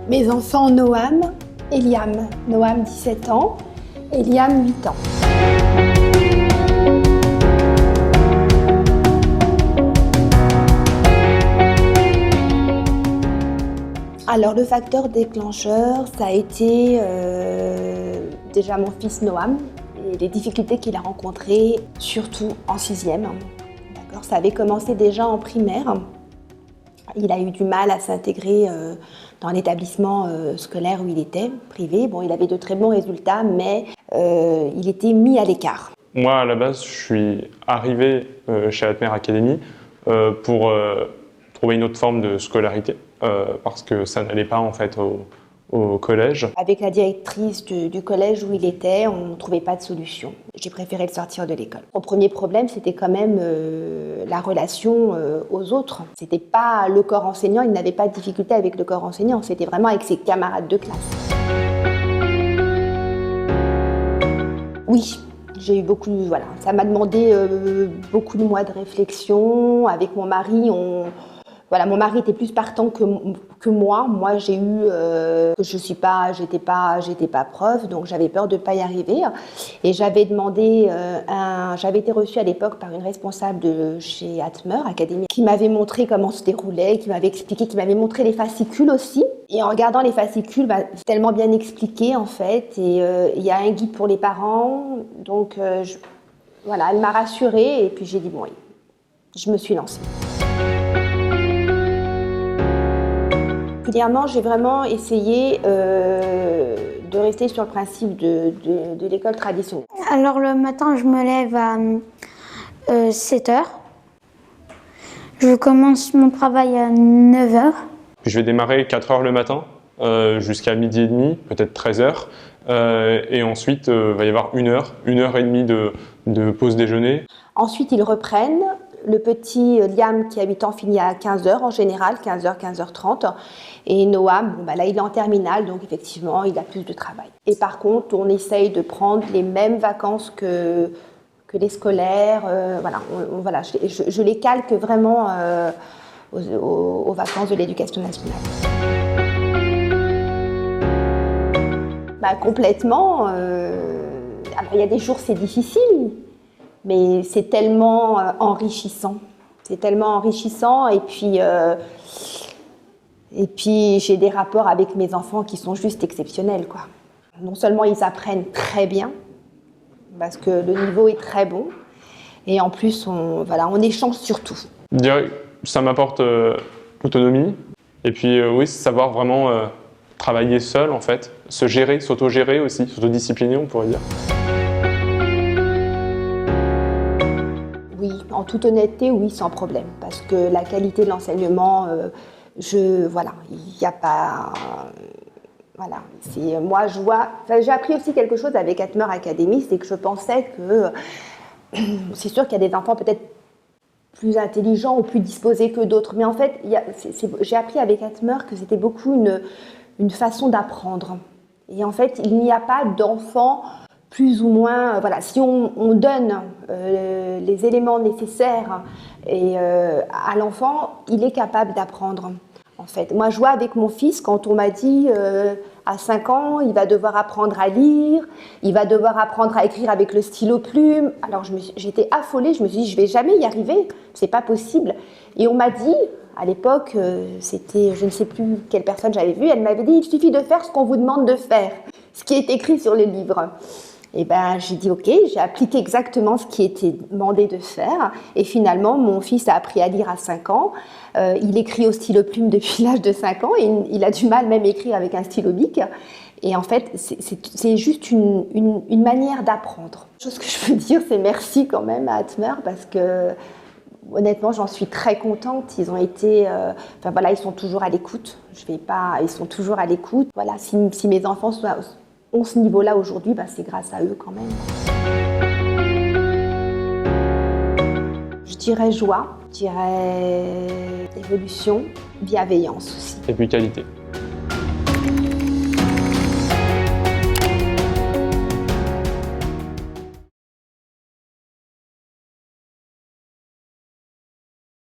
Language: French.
Mes enfants Noam et Liam. Noam 17 ans et Liam 8 ans. Alors le facteur déclencheur, ça a été déjà mon fils Noam et les difficultés qu'il a rencontrées, surtout en 6e. D'accord, ça avait commencé déjà en primaire. Il a eu du mal à s'intégrer dans l'établissement scolaire où il était, privé. Bon, il avait de très bons résultats, mais il était mis à l'écart. Moi, à la base, je suis arrivé chez Atmer Academy pour trouver une autre forme de scolarité, parce que ça n'allait pas en fait au collège. Avec la directrice du collège où il était, on ne trouvait pas de solution. J'ai préféré le sortir de l'école. Mon premier problème, c'était quand même la relation aux autres. C'était pas le corps enseignant, il n'avait pas de difficulté avec le corps enseignant, c'était vraiment avec ses camarades de classe. Oui, j'ai eu beaucoup, voilà, ça m'a demandé beaucoup de mois de réflexion. Avec mon mari, mon mari était plus partant que moi. Moi, j'ai eu que j'étais pas prof, donc j'avais peur de pas y arriver. Et j'avais demandé j'avais été reçue à l'époque par une responsable de chez Atmer Academy qui m'avait montré comment se déroulait, qui m'avait expliqué, qui m'avait montré les fascicules aussi. Et en regardant les fascicules, c'est tellement bien expliqué en fait. Et il y a un guide pour les parents, donc voilà, elle m'a rassurée et puis j'ai dit bon, oui, je me suis lancée. Particulièrement, j'ai vraiment essayé de rester sur le principe de l'école traditionnelle. Alors le matin, je me lève à 7 h. Je commence mon travail à 9 h. Je vais démarrer 4 h le matin jusqu'à midi et demi, peut-être 13 h. Et ensuite, il va y avoir 1 heure et demie de pause déjeuner. Ensuite, ils reprennent. Le petit Liam qui a 8 ans finit à 15 h en général, 15 h, 15 h 30. Et Noam, là il est en terminale, donc effectivement il a plus de travail. Et par contre, on essaye de prendre les mêmes vacances que les scolaires. Je les calque vraiment aux vacances de l'éducation nationale. Complètement. Alors il y a des jours c'est difficile. Mais c'est tellement enrichissant. C'est tellement enrichissant et puis j'ai des rapports avec mes enfants qui sont juste exceptionnels, quoi. Non seulement ils apprennent très bien, parce que le niveau est très bon, et en plus on échange sur tout. Je dirais que ça m'apporte l'autonomie et puis oui, savoir vraiment travailler seul en fait, se gérer, s'auto-gérer aussi, s'autodiscipliner on pourrait dire. Oui, en toute honnêteté, oui, sans problème. Parce que la qualité de l'enseignement, il n'y a pas... moi, je vois... j'ai appris aussi quelque chose avec Atmer Academy, c'est que je pensais que... c'est sûr qu'il y a des enfants peut-être plus intelligents ou plus disposés que d'autres. Mais en fait, j'ai appris avec Atmer que c'était beaucoup une façon d'apprendre. Et en fait, il n'y a pas d'enfants... plus ou moins, si on donne les éléments nécessaires à l'enfant, il est capable d'apprendre. En fait, moi, je vois avec mon fils, quand on m'a dit à 5 ans, il va devoir apprendre à lire, il va devoir apprendre à écrire avec le stylo plume. Alors, j'étais affolée, je me suis dit, je ne vais jamais y arriver, c'est pas possible. Et on m'a dit, à l'époque, c'était, je ne sais plus quelle personne j'avais vue, elle m'avait dit, il suffit de faire ce qu'on vous demande de faire, ce qui est écrit sur le livre. Et j'ai dit ok, j'ai appliqué exactement ce qui était demandé de faire. Et finalement, mon fils a appris à lire à 5 ans. Il écrit au stylo plume depuis l'âge de 5 ans et il a du mal même à écrire avec un stylo bic. Et en fait, c'est juste une manière d'apprendre. La chose que je peux dire, c'est merci quand même à Atmer parce que honnêtement, j'en suis très contente. Ils ont été, ils sont toujours à l'écoute. Ils sont toujours à l'écoute. Voilà, si mes enfants ont ce niveau-là aujourd'hui, c'est grâce à eux quand même. Je dirais joie, je dirais évolution, bienveillance aussi. Et puis qualité.